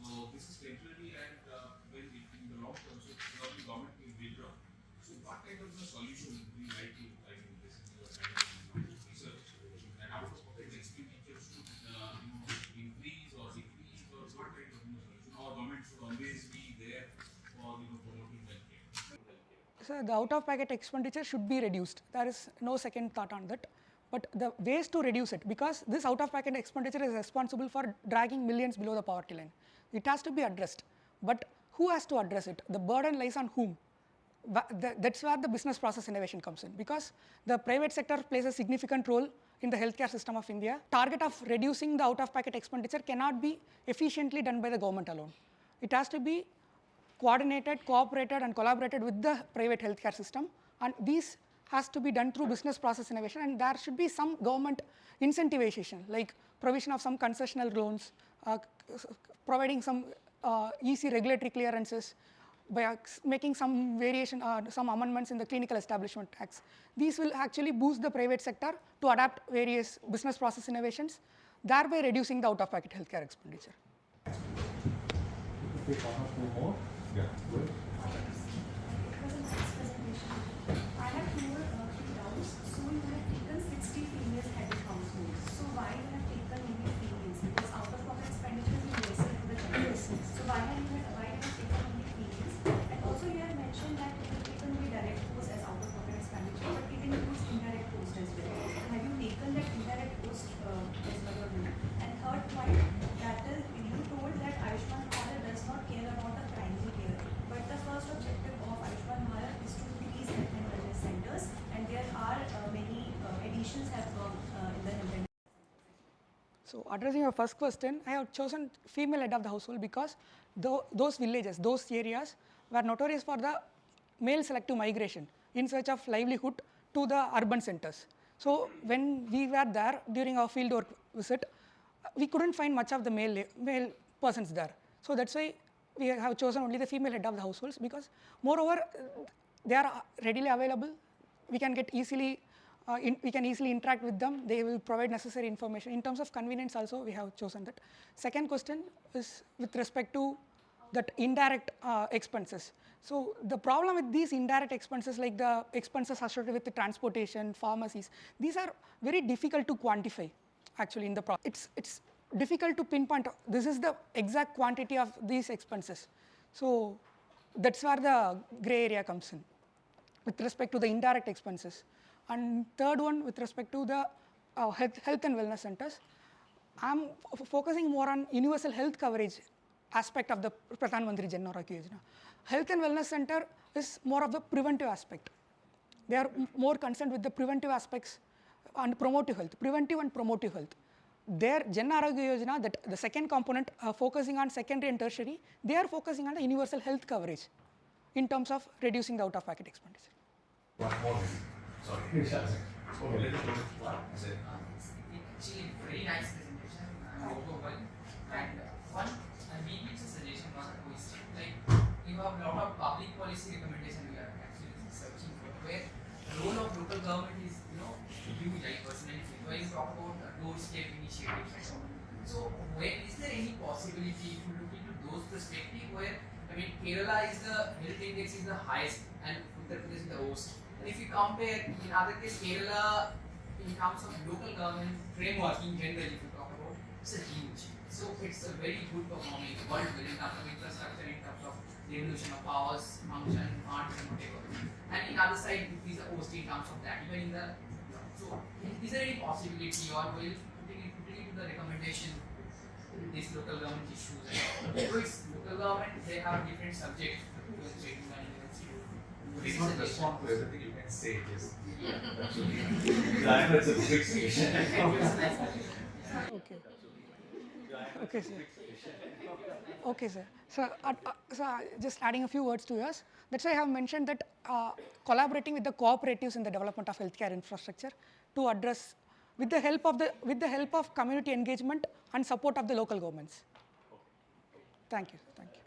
So this is temporary and when in the long term, so probably government will withdraw. So what kind of the solution would you like to, I mean, this is your kind of research and out of pocket expenditure should increase or decrease or what kind of solution? Or government should always be there for promoting healthcare. So the out-of-pocket expenditure should be reduced. There is no second thought on that. But the ways to reduce it, because this out-of-pocket expenditure is responsible for dragging millions below the poverty line. It has to be addressed. But who has to address it? The burden lies on whom? That's where the business process innovation comes in, because the private sector plays a significant role in the healthcare system of India. Target of reducing the out-of-pocket expenditure cannot be efficiently done by the government alone. It has to be coordinated, cooperated and collaborated with the private healthcare system, and these has to be done through business process innovation, and there should be some government incentivization like provision of some concessional loans, providing some easy regulatory clearances by making some variation, some amendments in the clinical establishment tax. These will actually boost the private sector to adapt various business process innovations, thereby reducing the out-of-pocket healthcare expenditure. Take one or two more. Yeah, good. I have two doubts. So you have taken 60 female headed households. So why you have taken only females? Because out-of-pocket expenditure is lesser to the genders. So why have you taken only females? And also you have mentioned that you have taken only direct cost as out-of-pocket expenditure, but it includes indirect cost as well. So have you taken that indirect cost as well or not? And third point, that is, you told that Ayushman Bharat does not care about the primary care, but the first objective of Ayushman Bharat is to increase health and wellness centers, and there are many additions have come in the health and. So addressing your first question, I have chosen female head of the household because those villages, those areas were notorious for the male selective migration in search of livelihood to the urban centers. So when we were there during our field work visit, we couldn't find much of the male persons there. So that's why we have chosen only the female head of the households, because moreover they are readily available. We can get easily we can easily interact with them. They will provide necessary information. In terms of convenience also, we have chosen that. Second question is with respect to that indirect expenses. So the problem with these indirect expenses, like the expenses associated with the transportation, pharmacies, these are very difficult to quantify actually in the process. It's difficult to pinpoint this is the exact quantity of these expenses. So that's where the gray area comes in with respect to the indirect expenses. And third one, with respect to the health and wellness centers, I'm focusing more on universal health coverage aspect of the Pradhan Mantri Jan Arogya Yojana. Health and wellness center is more of the preventive aspect. They are more concerned with the preventive aspects and promotive health, preventive and promotive health. Their Jan Arogya Yojana, that the second component, focusing on secondary and tertiary, they are focusing on the universal health coverage in terms of reducing the out-of-pocket expenditure. One more. Sorry. Actually, very nice presentation. And one maybe it's a suggestion, not a question. Like you have a lot of public policy recommendation we are actually searching for, where the role of local government is huge. I personally feel when you talk about doorstep initiatives and so on. So where is there any possibility if you look into those perspectives where Kerala is the health index is the highest and Uttar Pradesh is the worst. And if you compare, in other case, Kerala, in terms of local government framework in general, if you talk about, it's a huge. So it's a very good performing world in terms of infrastructure, in terms of devolution of powers, function, funds, and whatever. And in other side, it is a host in terms of that. Even in the so, is there any possibility or will putting it to the recommendation these local government issues? So it's local government, they have different subjects. Please not respond to everything you can say. Just that's a big station. Okay. Okay, sir. Okay, sir. So just adding a few words to yours. That's why I have mentioned that collaborating with the cooperatives in the development of healthcare infrastructure to address with the help of community engagement and support of the local governments. Thank you. Thank you.